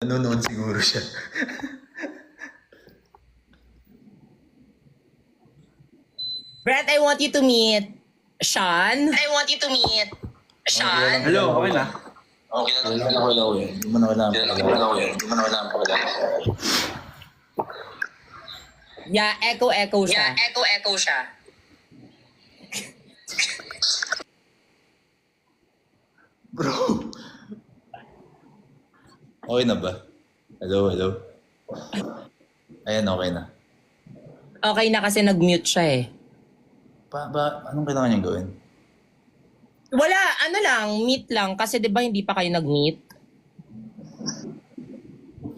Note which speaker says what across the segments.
Speaker 1: Nanonood siguro siya.
Speaker 2: Brent, I want you to meet Sean. I want you to meet Sean.
Speaker 3: Hello, okay na.
Speaker 1: Okay lang ako daw yun. Hindi mo na wala ang pala.
Speaker 2: Yeah, echo siya.
Speaker 4: Echo siya.
Speaker 1: Bro. Okay na ba? Hello. Ayan, okay na.
Speaker 2: Okay na kasi nag-mute siya eh.
Speaker 1: Anong kailangan niyang gawin?
Speaker 2: Wala, ano lang, meet lang. Kasi di ba hindi pa kayo nag-meet?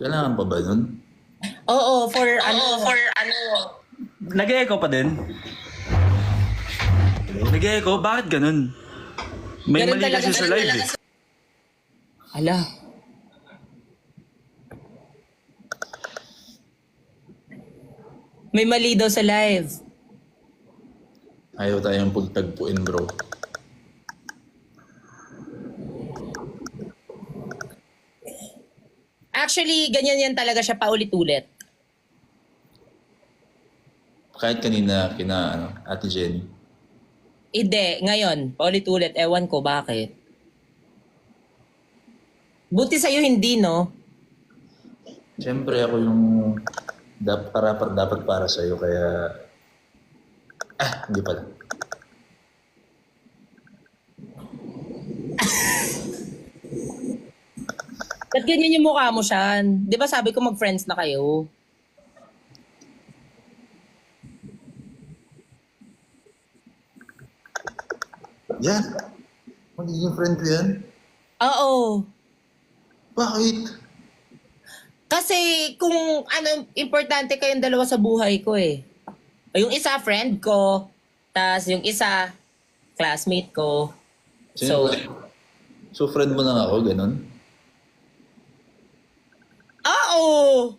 Speaker 1: Kailangan pa ba nun?
Speaker 2: Oo, for
Speaker 3: Nag-echo pa din. Nag-echo? Bakit ganun? May
Speaker 2: Ganun
Speaker 3: mali
Speaker 2: talaga,
Speaker 3: kasi sa
Speaker 2: ganun
Speaker 3: live eh.
Speaker 2: Ala. May mali daw sa live.
Speaker 1: Ayaw tayong pagtagpuin, bro.
Speaker 2: Actually, ganyan yan talaga siya paulit-ulit.
Speaker 1: Kahit kanina kina Ate Jenny.
Speaker 2: Hindi, ngayon, paulit-ulit. Ewan ko bakit. Buti sa'yo hindi, no?
Speaker 1: Siyempre ako yung dapat para sa'yo, kaya... hindi pala.
Speaker 2: Ba't ganyan yung mukha mo, Sean? Di ba sabi ko mag-friends na kayo?
Speaker 1: Yan. Magiging friend ko yan.
Speaker 2: Oo.
Speaker 1: Bakit?
Speaker 2: Kasi kung ano, importante kayong dalawa sa buhay ko eh. Yung isa, friend ko. Tas yung isa, classmate ko.
Speaker 1: So friend mo lang ako, ganun?
Speaker 2: Oo!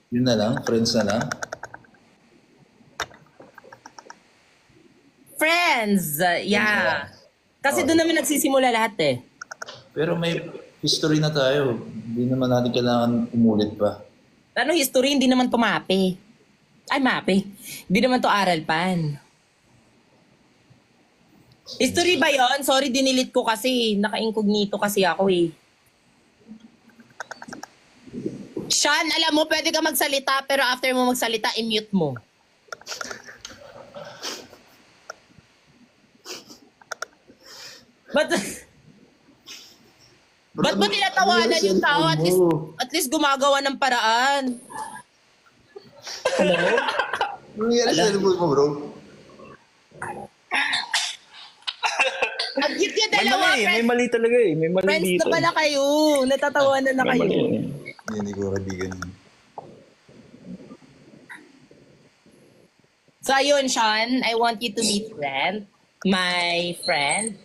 Speaker 1: Yun na lang? Friends na lang?
Speaker 2: Friends! Yeah. Kasi doon naman nagsisimula lahat eh.
Speaker 1: Pero may history na tayo. Hindi naman natin kailangan umulit pa.
Speaker 2: Ano history, hindi naman to mape. Ay, mape. Hindi naman to aral pan. History ba yon? Sorry, dinilit ko kasi. Naka-incognito kasi ako eh. Sean, alam mo, pwede ka magsalita, pero after mo magsalita, i-mute mo. Ba't mo tinatawanan yung tao? At least gumagawa ng paraan.
Speaker 1: Ano nangyari sa cellphone mo, bro?
Speaker 2: Ang cute yung
Speaker 3: May
Speaker 2: dalawa,
Speaker 3: mali, may mali talaga eh. May mali
Speaker 2: friends
Speaker 3: dito.
Speaker 2: na pala kayo. Natatawanan na
Speaker 3: May
Speaker 2: kayo.
Speaker 3: mali.
Speaker 1: Hindi ko kaibigan yun.
Speaker 2: So ayun, Sean, I want you to meet Brent, my friend.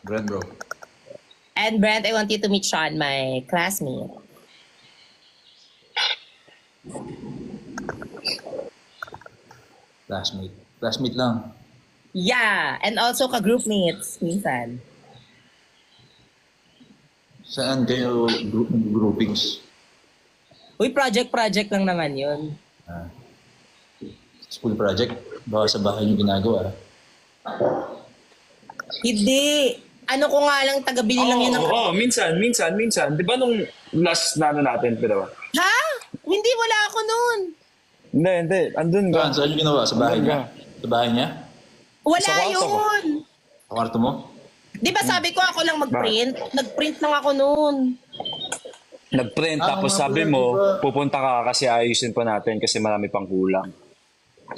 Speaker 1: Brand, bro.
Speaker 2: And Brent, I want you to meet Sean, my classmate.
Speaker 1: Classmate lang.
Speaker 2: Yeah, and also ka-groupmates, minsan.
Speaker 1: Saan kayo groupings?
Speaker 2: Uy, project lang naman yun.
Speaker 1: School project? Baka sa bahay nyo ginagawa.
Speaker 2: Hindi. Ano ko nga lang, taga-bili lang yun ng...
Speaker 3: Oo, minsan. Di ba nung last na natin, pero?
Speaker 2: Ha? Hindi, wala ako nun.
Speaker 3: Hindi. Andun ka.
Speaker 1: Saan nyo ginawa? Sa bahay niya? Sa bahay niya?
Speaker 2: Wala
Speaker 3: Sa kwarto ko.
Speaker 2: yun.
Speaker 1: Sa kwarto mo?
Speaker 2: Di ba sabi ko ako lang mag-print? Nag-print lang ako nun.
Speaker 3: Nag-print, tapos
Speaker 1: mga
Speaker 3: sabi
Speaker 1: pala,
Speaker 3: mo,
Speaker 1: diba?
Speaker 3: pupunta ka kasi ayusin pa natin kasi marami pang kulang.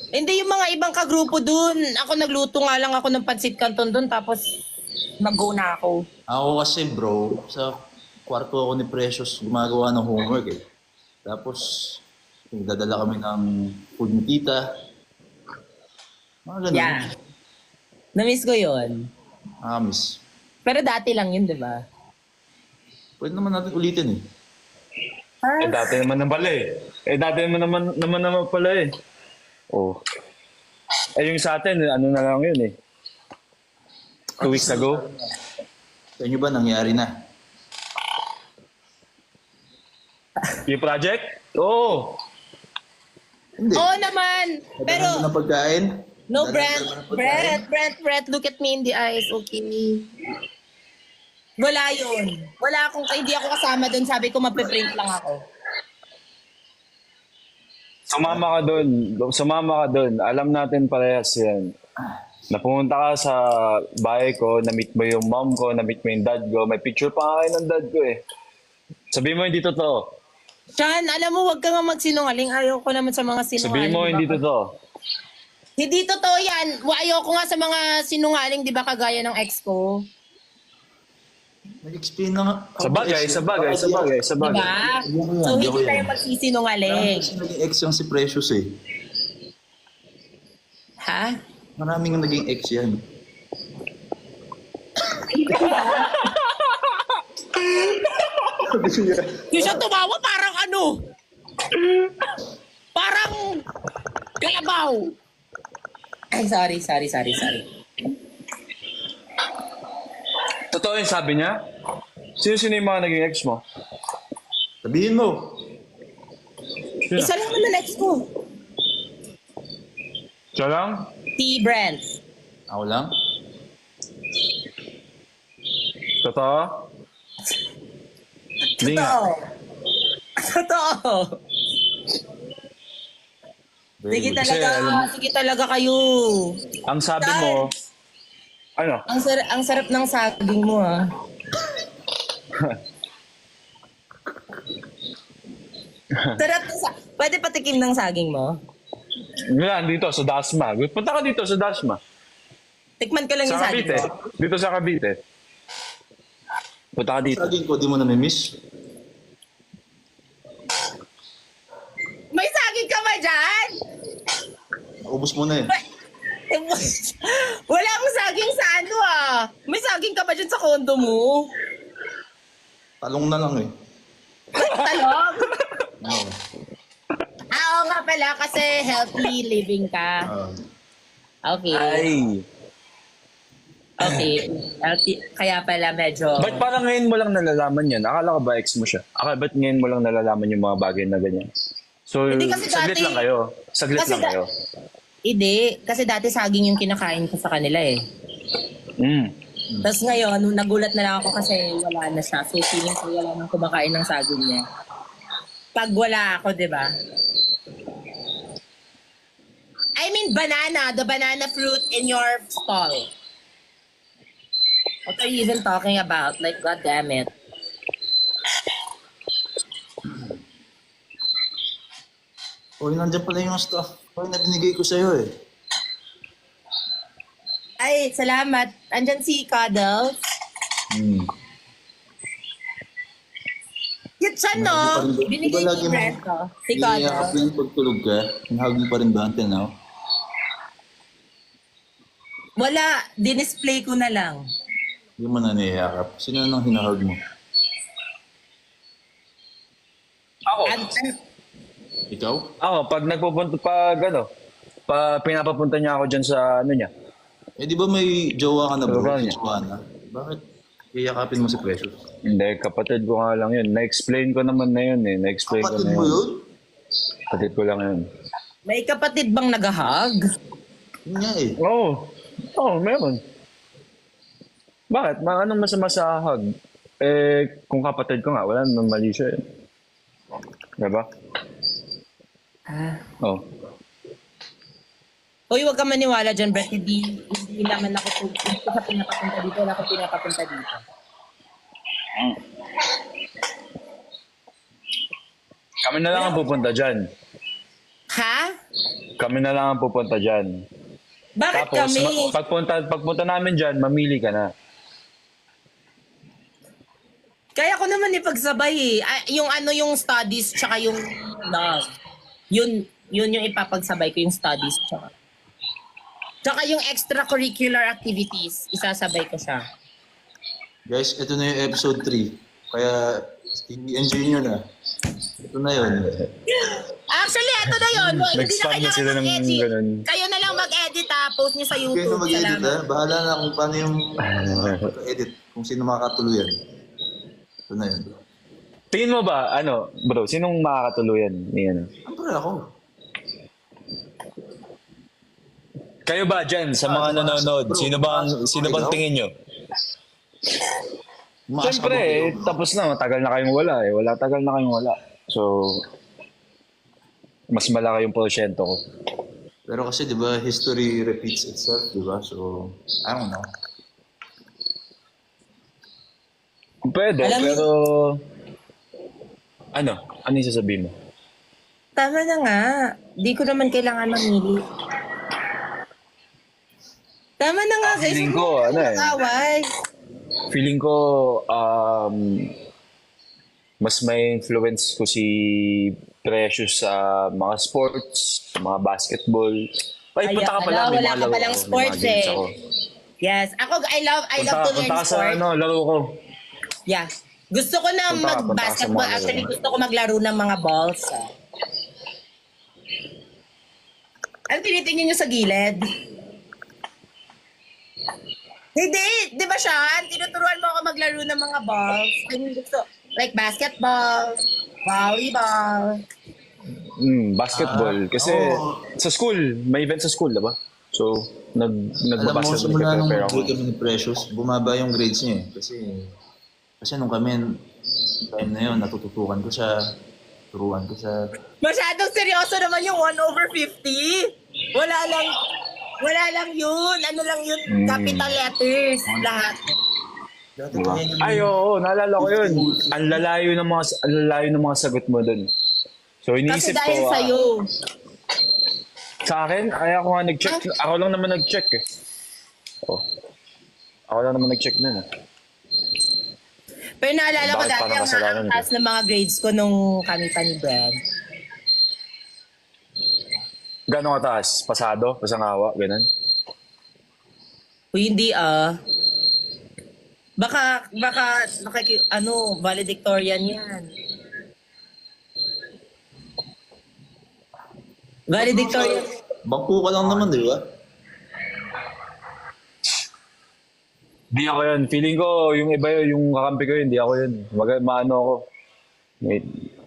Speaker 2: Hindi, yung mga ibang kagrupo dun. Ako nagluto nga lang ako ng pansit canton dun, tapos nag-go na ako.
Speaker 1: Ako kasi, bro, sa kwarto ako ni Precious gumagawa ng homework eh. Tapos, nagdadala kami ng food ni tita. Mga ganun.
Speaker 2: Yeah. Na-miss ko yun.
Speaker 1: Miss.
Speaker 2: Pero dati lang yun, di ba?
Speaker 1: Pwede naman natin ulitin eh.
Speaker 3: Dati naman pala eh. Dati naman pala eh. Oh. Yung sa atin, ano na lang yun eh. 2 weeks ago.
Speaker 1: Sa inyo ba nangyari na?
Speaker 3: Yung project? Oo.
Speaker 1: Hindi.
Speaker 2: Oo naman. Pero,
Speaker 1: Dadalhan ka ng pagkain.
Speaker 2: no,
Speaker 1: Dadalhan ka ng pagkain.
Speaker 2: Brent, look at me in the eyes, okay? Wala yun. Wala akong, hindi ako kasama doon. Sabi ko, magpe-print lang ako.
Speaker 3: Sumama ka doon. Sumama ka doon. Alam natin parehas yan. Napumunta ka sa bahay ko, na-meet mo yung mom ko, na-meet mo yung dad ko. May picture pa nga kayo ng dad ko eh. Sabihin mo hindi totoo.
Speaker 2: Chan, alam mo, wag ka nga magsinungaling. Ayaw ko naman sa mga sinungaling.
Speaker 3: Sabihin mo hindi totoo.
Speaker 2: Hindi totoo yan. Ayaw ko nga sa mga sinungaling, di ba, kagaya ng ex ko.
Speaker 1: Nag-explain na nga.
Speaker 3: Sa bagay.
Speaker 2: Diba? So, hindi
Speaker 1: Hindi
Speaker 2: tayo magsisinungaling.
Speaker 1: Kasi naging ex yung si Precious eh.
Speaker 2: Ha?
Speaker 1: Maraming naging ex yan.
Speaker 2: Yung siya tumawa, parang ano? Parang kalabaw. Ay, sorry.
Speaker 3: Totoo yung sabi niya? Sino yung mga naging ex mo?
Speaker 1: Sabihin mo.
Speaker 3: Sino?
Speaker 2: Isa lang naman ex ko.
Speaker 3: Siya lang?
Speaker 2: Si Brent.
Speaker 1: Ako lang?
Speaker 3: Totoo? Hindi nga.
Speaker 2: Totoo.
Speaker 1: Very
Speaker 2: Sige
Speaker 1: good.
Speaker 3: Kasi
Speaker 2: talaga kayo.
Speaker 3: Ang sabi mo, ano?
Speaker 2: Ang sarap ng saging mo, ah. Sarap ng Pwede patikim ng saging mo?
Speaker 3: Yan, dito sa Dasma. Punta ka dito sa Dasma.
Speaker 2: Tikman ka lang yung
Speaker 3: Sa
Speaker 2: saging
Speaker 3: Cavite.
Speaker 2: mo.
Speaker 3: Dito sa Cavite. Punta ka dito.
Speaker 1: Saging ko, di mo na-miss.
Speaker 2: May saging ka ba dyan?
Speaker 1: Ubus mo na eh.
Speaker 2: Wala akong saging sa ano, ah. May saging ka ba dyan sa kondo mo?
Speaker 1: Talong na lang eh.
Speaker 2: Talong?
Speaker 1: Oo.
Speaker 2: Oo nga pala, kasi healthy living ka. Okay.
Speaker 3: Ay.
Speaker 2: Okay. Healthy. Kaya pala medyo...
Speaker 3: Ba't parang ngayon mo lang nalalaman yan? Akala ko ba ex mo siya? Ba't ngayon mo lang nalalaman yung mga bagay na ganyan? So,
Speaker 2: Hindi kasi
Speaker 3: saglit
Speaker 2: dati-
Speaker 3: lang kayo. Saglit
Speaker 2: kasi
Speaker 3: lang kayo.
Speaker 2: Hindi. Kasi dati saging yung kinakain ko sa kanila eh.
Speaker 3: Mm.
Speaker 2: Tapos ngayon, nung nagulat na lang ako kasi wala na siya. So, feeling ko wala nang kumakain ng saging niya. Pag wala ako, di ba? I mean, banana. The banana fruit in your stall. What are you even talking about? Like, god damn it.
Speaker 1: Uy, nandiyan pala yung stuff. Uy, na binigay ko sa'yo eh.
Speaker 2: Ay, salamat. Andyan si Cuddles. Cute siya, no? Binigay ni Brent, no? Si
Speaker 1: Iyayakap
Speaker 2: Cuddles.
Speaker 1: yung pagtulog ka. Hinahag mo pa rin ba until now?
Speaker 2: Wala. Dinisplay ko na lang.
Speaker 1: Hindi mo na niyayakap. Sino nang hinahag mo?
Speaker 3: Ako?
Speaker 1: Ikaw?
Speaker 3: Ako, pag nagpupunta, pinapapunta niya ako dyan sa ano niya.
Speaker 1: Eh di ba may jowa ka na bro?
Speaker 3: Jowa
Speaker 1: Si
Speaker 3: niya.
Speaker 1: Joanna? Bakit iyayakapin mo si Precious?
Speaker 3: Hindi, kapatid ko nga lang yun. Na-explain ko naman na yun eh. Na-explain ko
Speaker 1: Kapatid
Speaker 3: na
Speaker 1: mo
Speaker 3: yun.
Speaker 1: yun?
Speaker 3: Kapatid ko lang yun.
Speaker 2: May kapatid bang nagahag?
Speaker 1: Yun nga eh.
Speaker 3: Oo. Oo, meron. Bakit? Anong masama sa hug? Eh, kung kapatid ko nga, wala naman mali siya eh. Diba?
Speaker 2: Ah.
Speaker 3: Oo.
Speaker 2: Uy, huwag ka maniwala dyan, Brett. Hindi naman ako sa pinapapunta dito. Wala ako pinapapunta dito.
Speaker 3: Kami na lang ang pupunta dyan.
Speaker 2: Ha?
Speaker 3: Kami na lang ang pupunta dyan.
Speaker 2: Bakit
Speaker 3: Tapos,
Speaker 2: kami?
Speaker 3: pagpunta namin dyan, mamili ka na.
Speaker 2: Kaya ko naman ipagsabay eh. Yung ano yung studies tsaka yung love. Yun yung ipapagsabay ko yung studies tsaka yung extracurricular activities. Isasabay ko siya.
Speaker 1: Guys, ito na yung episode 3. Kaya i-enjoy nyo na. Ito na yun.
Speaker 2: Actually, ito na yun. Hindi na
Speaker 3: Nag-spam na sila
Speaker 2: kailangan
Speaker 3: ng
Speaker 2: mag-edit.
Speaker 3: ganun.
Speaker 2: Kayo na lang mag-edit ha. Post niyo sa
Speaker 1: Kayo
Speaker 2: YouTube.
Speaker 1: na mag-edit
Speaker 2: Salamat.
Speaker 1: ha. Bahala na kung paano yung edit. Kung sino makakatuluyan. Ito na yun.
Speaker 3: Tingin mo ba, bro, sinong makakatuluyan niyan?
Speaker 1: Siyempre ako.
Speaker 3: Kayo ba dyan, sa mga nanonood, sino bang tingin nyo? Siyempre, tapos na, matagal na kayong wala eh. Tagal na kayong wala. So, mas malaki yung porsyento ko.
Speaker 1: Pero kasi, di ba, history repeats itself, di ba? So, I don't know.
Speaker 3: Pwede,
Speaker 2: Alam mo-
Speaker 3: pero... Ano yung sasabihin mo?
Speaker 2: Tama na nga. Di ko naman kailangan mamili. Tama na nga, guys.
Speaker 3: Feeling ko,
Speaker 2: Away.
Speaker 3: Feeling ko, mas may influence ko si Precious sa mga sports, sa mga basketball. Ay,
Speaker 2: Ay,
Speaker 3: punta ka pala. May
Speaker 2: wala
Speaker 3: mga
Speaker 2: ka
Speaker 3: laro
Speaker 2: palang
Speaker 3: ako, may
Speaker 2: sports
Speaker 3: mga games
Speaker 2: eh.
Speaker 3: ako.
Speaker 2: Yes. I love to learn
Speaker 3: Punta ka sa
Speaker 2: sport.
Speaker 3: laro ko.
Speaker 2: Yeah. Gusto ko na
Speaker 3: Punta ka sa
Speaker 2: mag-basketball.
Speaker 3: mga
Speaker 2: Actually,
Speaker 3: laro.
Speaker 2: gusto ko maglaro ng mga balls. Ano tinitingin nyo sa gilid? Hindi! Di ba siya? Tinuturuan mo ako maglaro ng mga balls. Ano gusto? Like basketball, volleyball.
Speaker 3: Basketball. Kasi sa school, may event sa school, diba? So,
Speaker 1: Alam mo,
Speaker 3: nagbabasketball
Speaker 1: simula nung
Speaker 3: prepare ako.
Speaker 1: mag-break kami ni Precious, bumaba yung grades niya eh. Kasi nung kami, time na yun, natututukan ko siya, turuan ko siya.
Speaker 2: Masyadong seryoso naman yung 1/50. Wala lang yun. Ano lang yun? Capital letters. Lahat.
Speaker 1: Dati
Speaker 3: Diba?
Speaker 1: kaya
Speaker 3: Ay, oo, naalala ko yun. Ang lalayo ng mga sagot mo dun. So,
Speaker 2: Kasi
Speaker 3: iniisip
Speaker 2: dahil
Speaker 3: ko,
Speaker 2: sa'yo.
Speaker 3: sa akin, ay ako nga nag-check. Ako lang naman nag-check eh. Oh. Ako lang naman nag-check nun eh.
Speaker 2: Pero naalala ko
Speaker 3: Bakit
Speaker 2: dati
Speaker 3: parang
Speaker 2: ang
Speaker 3: kasalanan ko?
Speaker 2: taas ng mga grades ko nung kami pa ni Brad.
Speaker 3: Gano'ng kataas? Pasado? Pasangawa? Ganun?
Speaker 2: Uy, hindi Baka, valedictorian yan. Valedictorian.
Speaker 1: bangko ka lang naman, di ba?
Speaker 3: Di ako yun. Feeling ko, yung iba yun, yung kakampi ko yun, di ako yun. Maano ako.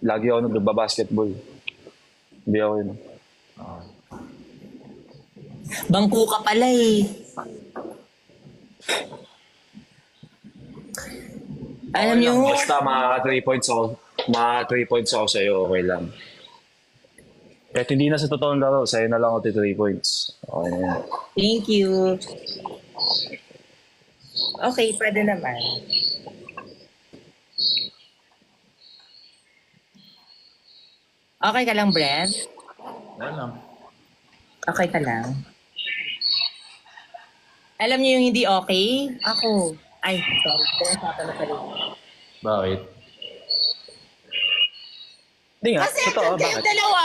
Speaker 3: Lagi ako nagbabasketball. Hindi ako yun.
Speaker 2: Bangko ka pala eh. Alam nyo,
Speaker 3: Basta makaka 3 points ako. Makaka 3 points ako sa'yo, okay lang. Kahit hindi na sa totoong laro, sa'yo na lang ako 3 points. Okay na yan.
Speaker 2: thank you. Okay, pwede naman. Okay ka lang, Brent?
Speaker 1: Wala lang.
Speaker 2: Okay ka lang? Alam niyo yung hindi okay? Ako. Ay, sorry. Pinag-usapan na pala.
Speaker 1: Bakit?
Speaker 3: Hindi nga,
Speaker 2: Kasi
Speaker 3: totoo,
Speaker 2: ang kayong
Speaker 3: bakit?
Speaker 2: dalawa,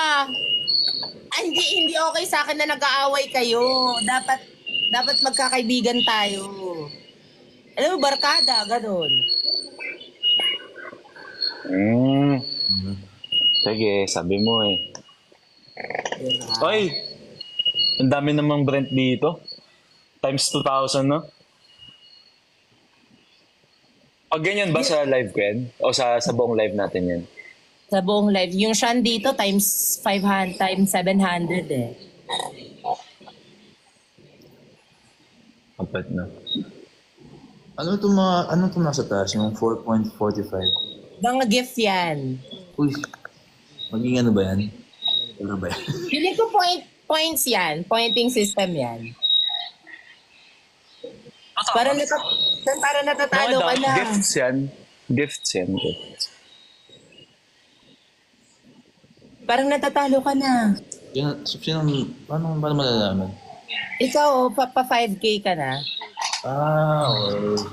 Speaker 2: hindi okay sa akin na nag-aaway kayo. Dapat magkakaibigan tayo. Alam mo, barkada, ganun.
Speaker 3: Sige, sabi mo eh. Oy! Ang dami namang Brent dito. Times 2,000, no? Pag ganyan ba sa live ko yan? O sa buong live natin yan?
Speaker 2: Sa buong live. Yung Sean dito, times 500, times 700 eh.
Speaker 3: Apat na.
Speaker 1: Ano itong nasa taas? Yung 4.45?
Speaker 2: Mga gift yan.
Speaker 1: Uy, maging ano ba yan? Ano ba yan?
Speaker 2: Feeling ko points yan. Pointing system yan. Para natatalo ka na.
Speaker 3: Gifts yan. Gifts yan. Gifts.
Speaker 2: Parang natatalo ka na.
Speaker 1: Paano malalaman?
Speaker 2: Ikaw, pa 5K ka na.
Speaker 1: Okay.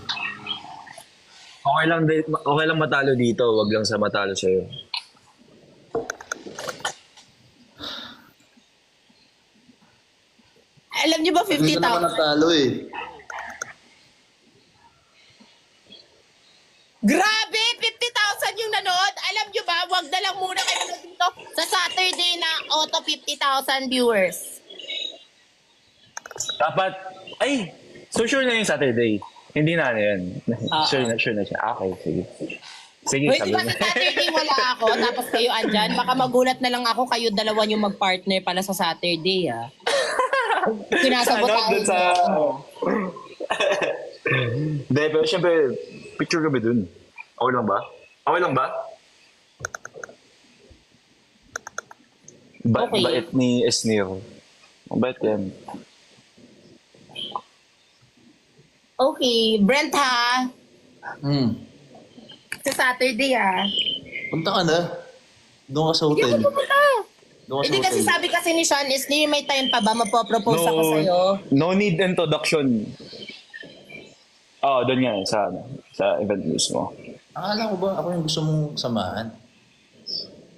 Speaker 3: Okay lang matalo dito. Wag lang sa matalo sa'yo.
Speaker 2: Alam niyo ba
Speaker 1: Hindi ka naman
Speaker 2: 50,000?
Speaker 1: natalo eh.
Speaker 2: Grabe! 50,000 yung nanood. Alam niyo ba, wag na lang muna kayo nanood dito sa Saturday na auto 50,000 viewers.
Speaker 3: Dapat, so sure na yung Saturday. Hindi na yan.
Speaker 2: Ah.
Speaker 3: Sure na siya. Okay, sige. Sige,
Speaker 2: Pwede
Speaker 3: sabi
Speaker 2: ba
Speaker 3: mo.
Speaker 2: sa Saturday wala ako, tapos kayo andyan? Baka magulat na lang ako, kayo dalawa yung mag-partner pala sa Saturday, ah. Sinasabotahin
Speaker 3: Doon sa...
Speaker 2: niyo ako.
Speaker 3: Hindi, pero syempre, picture kami dun. Okay lang ba? Okay lang ba?
Speaker 2: Okay.
Speaker 3: Bait ni Esnir. Bait yan.
Speaker 2: Okay, Brent ha.
Speaker 1: Hmm.
Speaker 2: Sa Saturday ha.
Speaker 1: Punta ka na. Doon ka sa hotel. Doon ka sa
Speaker 2: Hindi kasi
Speaker 1: hotel.
Speaker 2: sabi kasi ni Sean is may time pa ba magpo-propose ako sa'yo?
Speaker 3: No need introduction. Doon nga, sa event mismo.
Speaker 1: Akala ko ba ako yung gusto mong samahan?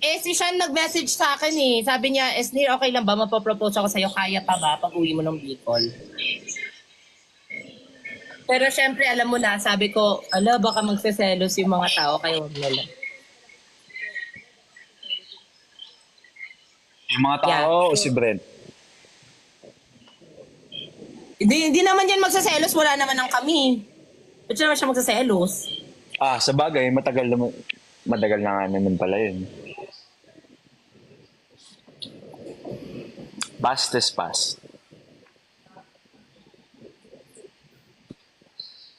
Speaker 2: Eh, si Sean nag-message sa akin eh. Sabi niya, Esnir, okay lang ba? Mapapropose ako sa'yo. Kaya pa ba pag uwi mo ng Bicol? Pero syempre, alam mo na, sabi ko, baka magseselos yung mga tao. Kaya wag na lang.
Speaker 3: Yung mga tao o si Brent?
Speaker 2: Hindi naman yan magseselos. Wala naman ang kami. Ba't naman siya magseselos?
Speaker 3: Sa bagay, matagal na nga naman pala yun. Past is past.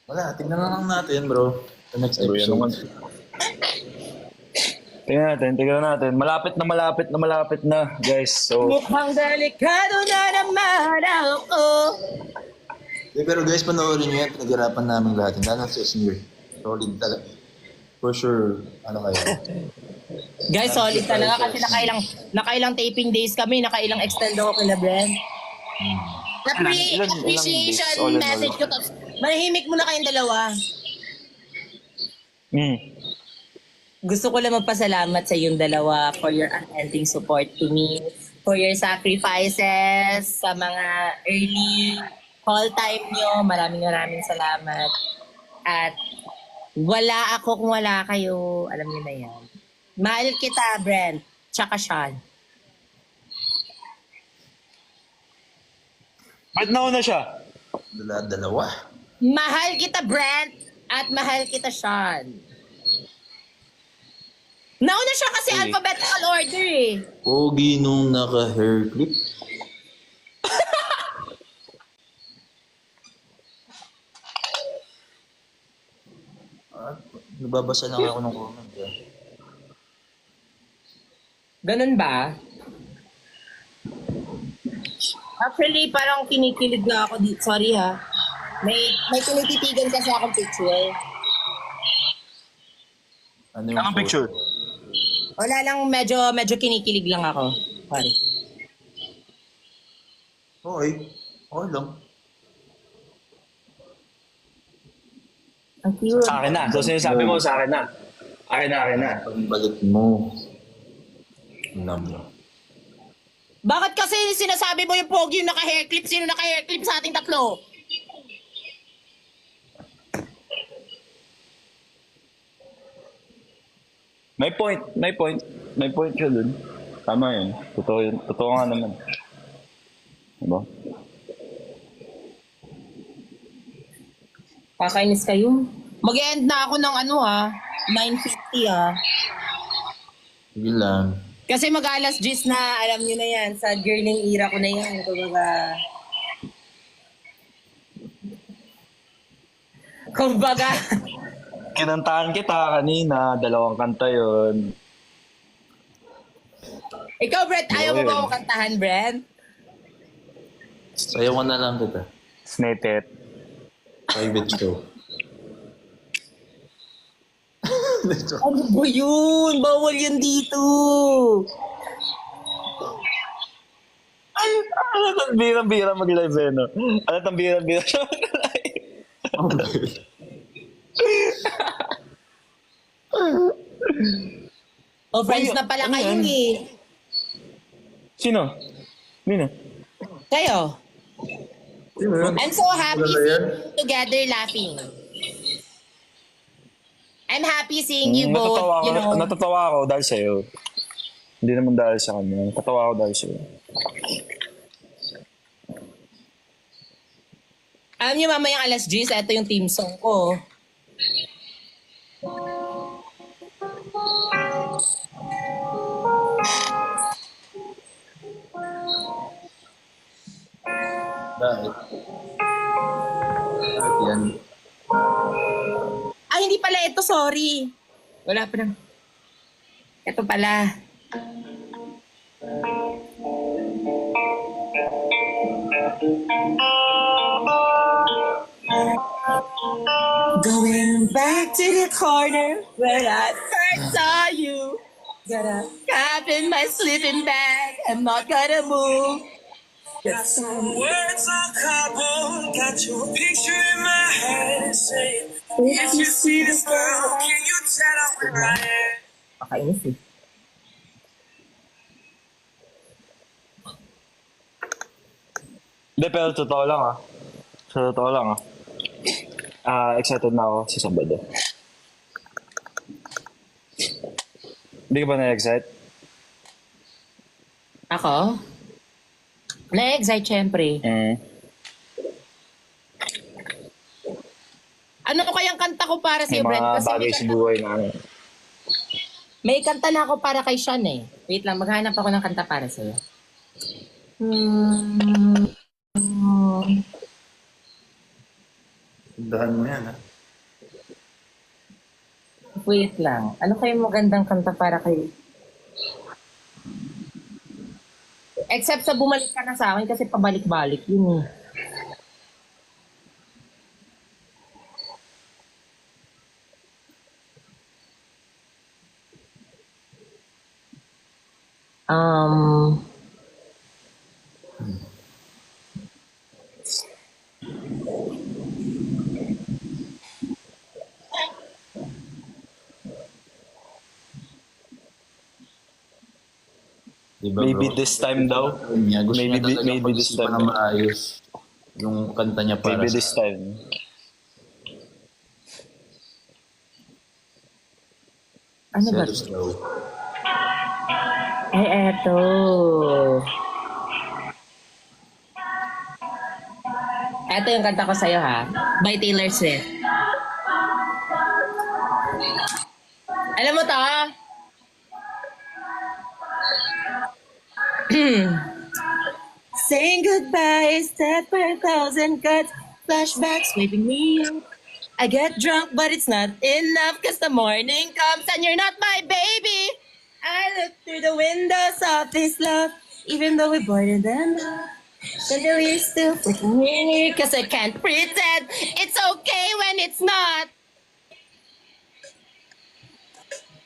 Speaker 1: Wala, tignan na lang natin bro. The next
Speaker 3: Pero yan naman.
Speaker 1: episode.
Speaker 3: Tingnan natin. Malapit na, guys. So,
Speaker 2: Mukhang delikado na naman ako.
Speaker 1: Pero guys, panoorin nyo yan. Pinaghirapan namin lahat. Lalo sa Esnir. Solid talaga. For sure, ano kayo?
Speaker 2: Guys, solid talaga kasi nakailang taping days kami, nakailang extend ako kila Brent.
Speaker 3: Ilan days?
Speaker 2: Appreciation
Speaker 3: All in all.
Speaker 2: message ko. Manahimik muna kayong dalawa. Gusto ko lang magpasalamat sa yung dalawa for your unending support to me, for your sacrifices, sa mga early call time nyo. Maraming salamat. At wala ako kung wala kayo. Alam niyo na yan. Mahal kita, Brent. Tsaka Sean.
Speaker 3: ba't nauna siya?
Speaker 1: Dalawa.
Speaker 2: Mahal kita, Brent. At mahal kita, Sean. Nauna siya kasi alphabetical order eh.
Speaker 1: Pogi nung naka-hair clip. Nababasa lang ako ng comment.
Speaker 2: Ganun ba? Actually, parang kinikilig na ako dito. Sorry ha. May tinititigan kasi akong picture.
Speaker 1: Ano yung
Speaker 3: Anong picture?
Speaker 2: Wala lang, medyo kinikilig lang ako. Sorry.
Speaker 1: Okay. Okay lang.
Speaker 2: Ang cute.
Speaker 3: Sa akin na. So, sinasabi mo sa akin na. Akin na.
Speaker 1: Pagbalik mo. Number.
Speaker 2: Bakit kasi sinasabi mo yung pogi yung naka-hair clip? Sino naka-hair clip sa ating tatlo?
Speaker 3: May point. May point siya dun. Tama yun. Totoo nga naman. Diba?
Speaker 2: Kakainis kayo. Mag-end na ako ng 9:50
Speaker 1: Sige lang.
Speaker 2: Kasi mag-alas 10 na, alam nyo na yan. Sa girling era ko na yan. Kumbaga,
Speaker 3: Kinantahan kita kanina. 2 kanta yun.
Speaker 2: ikaw, Brent, ayaw mo
Speaker 3: Yun.
Speaker 2: ba akong kantahan, Brent?
Speaker 1: Sayo ka na lang kita.
Speaker 3: Snippet.
Speaker 1: Private show.
Speaker 2: Ano ba yun? Bawal yun dito.
Speaker 3: Ano tang birang-bira mag-live eh, no? Ano tang birang-bira siya mag-live?
Speaker 2: Friends na pala
Speaker 3: Ano
Speaker 2: kayo
Speaker 3: yan?
Speaker 2: eh.
Speaker 3: Sino? Nino?
Speaker 2: Kayo. I'm so happy seeing you together laughing. I'm happy seeing you both,
Speaker 3: Natatawa ako dahil sa'yo. Hindi naman dahil sa kanya. Natatawa ako dahil sa'yo.
Speaker 2: Alam niyo mamayang alas 10, ito yung team song ko.
Speaker 1: Bakit? Bakit yan?
Speaker 2: Ah, hindi pala ito, sorry. Wala pa na. Ito pala. Going back to the corner where I first saw you. Got a cap in my sleeping bag. I'm not gonna move.
Speaker 4: Got some words on cardboard, got your picture in my head. Saying, if you see this girl, can you tell her where I am?
Speaker 2: Pakainis eh.
Speaker 3: Hindi, pero totoo lang ah. Sa totoo lang ah. Excited na ako sa Sabado. Hindi ka ba na-excite?
Speaker 2: Ako? Na-excite syempre. Ano kayang kanta ko para
Speaker 3: May
Speaker 2: sa'yo, Brent?
Speaker 3: mga
Speaker 2: Kasi
Speaker 3: bagay sa buhay na ano.
Speaker 2: may kanta na ako para kay Sean eh. Wait lang, maghanap ako ng kanta para sa'yo.
Speaker 1: Tindahan mo yan, ha?
Speaker 2: Wait lang. Ano kayong magandang kanta para kay... Except sa bumalik ka na sa akin kasi pabalik-balik yun eh.
Speaker 1: Diba,
Speaker 3: Maybe
Speaker 1: bro?
Speaker 3: this time daw.
Speaker 1: Niya, gusto
Speaker 3: Maybe,
Speaker 1: niya talaga
Speaker 3: maybe this
Speaker 1: pag-isipan
Speaker 3: time.
Speaker 1: ng maayos yung kanta niya para
Speaker 3: Maybe
Speaker 1: sa...
Speaker 3: this time.
Speaker 2: Ano ba?
Speaker 1: Selos daw.
Speaker 2: Ay, eto. Eto yung kanta ko sa'yo ha. By Taylor Swift. Alam mo to? Saying goodbye is death for 1,000 cuts. Flashbacks waving me up. I get drunk, but it's not enough, cause the morning comes and you're not my baby. I look through the windows of this love, even though we're born than love. And we're still freaking here, cause I can't pretend it's okay when it's not.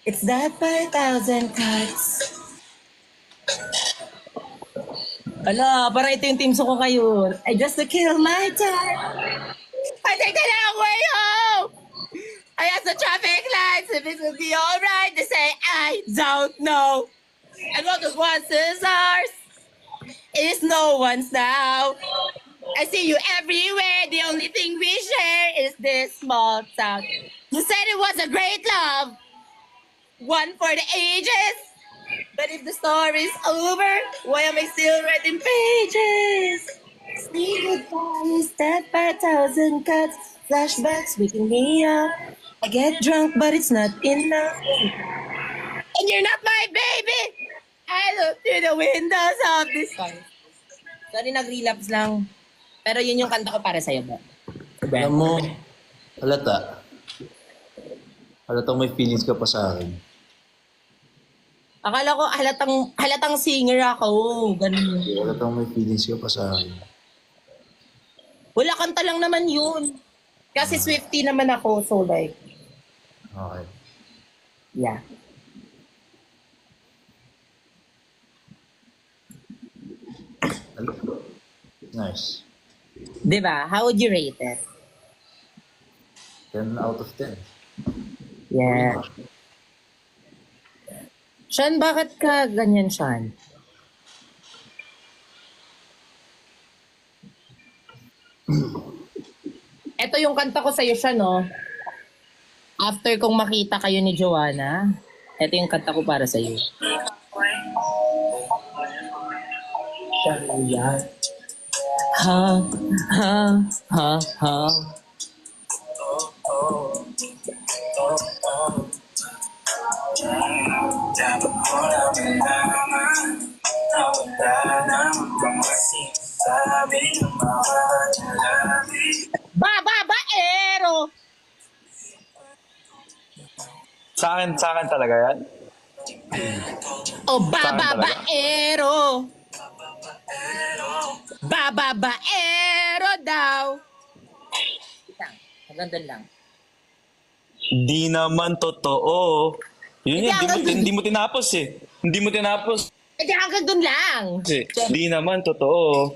Speaker 2: It's that by 1,000 cuts. Ala, parang ito yung team song ko kayo. I just to kill my time. I take the long way home. I ask the traffic lights if it will be alright. They say, I don't know. And what was once is ours is no one's now. I see you everywhere. The only thing we share is this small town. You said it was a great love, one for the ages. But if the story's over, why am I still writing pages? Say goodbye is death by 1,000 cuts. Flashbacks waking me up. I get drunk, but it's not enough. And you're not my baby. I look through the windows of this. Sorry, nag-relapse lang. Pero yun yung kanta ko para sa'yo, ba?
Speaker 1: Alam mo, halata. Halatang may feelings ka pa sa akin.
Speaker 2: Akala ko halatang singer ako. Ganun.
Speaker 1: Halatang may feelings ka pa sa akin.
Speaker 2: Wala, kanta lang naman yun. Kasi Swiftie naman ako, so like,
Speaker 1: Okay.
Speaker 2: yeah.
Speaker 1: Nice.
Speaker 2: Diba? How would you rate it?
Speaker 1: 10 out of 10.
Speaker 2: Yeah. Sean, bakit ka ganyan, Sean? Ito yung kanta ko sa'yo, Sean, no? After kong makita kayo ni Joanna, ito yung kanta ko para sa'yo. Shania. Ha, ha, ha, ha.
Speaker 4: Dapat ko namin nalaman na wala nang mga sinasabi ng mga
Speaker 3: Sa akin talaga yan.
Speaker 2: O
Speaker 3: Saan talaga?
Speaker 2: bababaero. Bababaero daw. Lang, hanggang doon lang.
Speaker 3: Di naman totoo. Yun
Speaker 2: Hindi,
Speaker 3: yan,
Speaker 2: hanggang dun.
Speaker 3: hindi mo tinapos eh. Hindi mo tinapos
Speaker 2: Eh di hanggang doon lang.
Speaker 3: eh. Di naman totoo.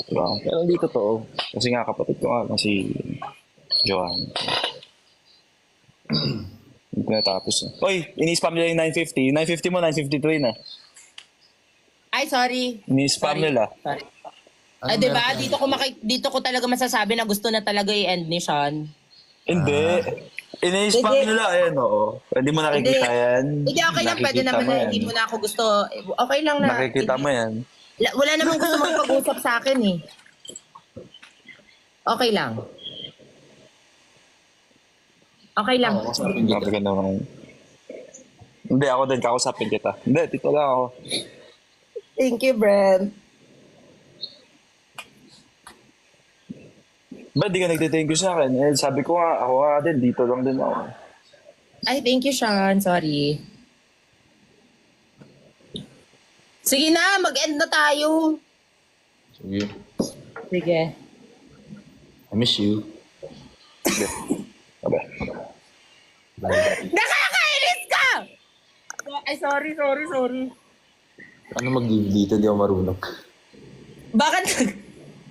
Speaker 3: Diba? Pero hindi totoo. Kasi nga kapatid ko nga si Joanne. Hindi ko natapos eh. Oy, ini-spam nila yung 950. 950 mo, 953 na.
Speaker 2: Ay, sorry.
Speaker 3: Ini-spam
Speaker 2: Sorry.
Speaker 3: nila.
Speaker 2: Sorry.
Speaker 1: Ano
Speaker 2: Ah, diba?
Speaker 1: meron?
Speaker 2: Dito ko talaga masasabi na gusto na talaga i-end ni Sean.
Speaker 3: Hindi. Ini-spam
Speaker 2: Hindi.
Speaker 3: nila, ayan oo. Hindi mo nakikita
Speaker 2: Hindi.
Speaker 3: yan.
Speaker 2: Hindi, okay lang. Pwede
Speaker 3: Nakikita
Speaker 2: naman
Speaker 3: mo
Speaker 2: na
Speaker 3: yan.
Speaker 2: hindi mo na ako gusto. Okay lang na.
Speaker 3: Nakikita mo yan.
Speaker 2: Wala namang gusto magpag-usap sa akin eh. Okay lang. Okay lang.
Speaker 1: Ako, kausapin kita.
Speaker 3: Sabi ko naman. Hindi, ako din. Kausapin kita. Hindi, dito lang ako.
Speaker 2: Thank you, Brent.
Speaker 3: Ba't di ka nagtithank you sa akin? Eh, sabi ko nga, ako nga din. Dito lang din ako.
Speaker 2: Ay, thank you, Sean. Sorry. Sige na, mag-end na tayo.
Speaker 1: Sige.
Speaker 2: Sige.
Speaker 1: I miss you.
Speaker 3: Sabi.
Speaker 1: Bye.
Speaker 2: Nakakainis ka! Ay, sorry.
Speaker 1: Ano mag-give dito? Di ako marunong.
Speaker 2: Bakit?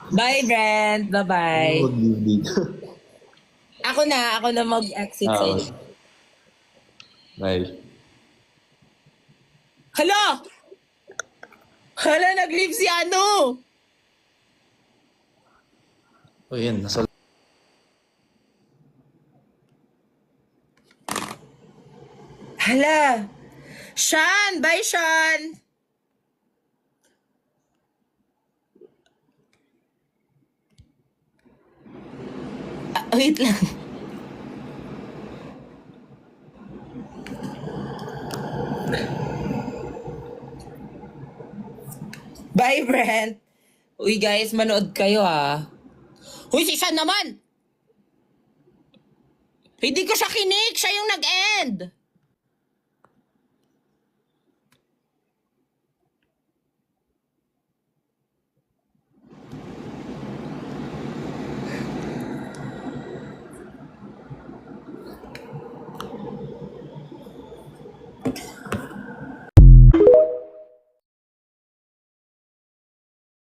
Speaker 2: Bye, Brent. Bye-bye.
Speaker 1: Ano mag-give dito?
Speaker 2: Ako na mag-exit sa inyo.
Speaker 1: Bye.
Speaker 2: Hala! Hala, nag-leave si ano?
Speaker 1: Oh, yan. Nasa
Speaker 2: Hala! Sean! Bye, Sean! Wait lang. Bye, Brent. Uy, guys, manood kayo, ha. Uy, si Sean naman! Hindi ko siya kinik. Siya yung nag-end.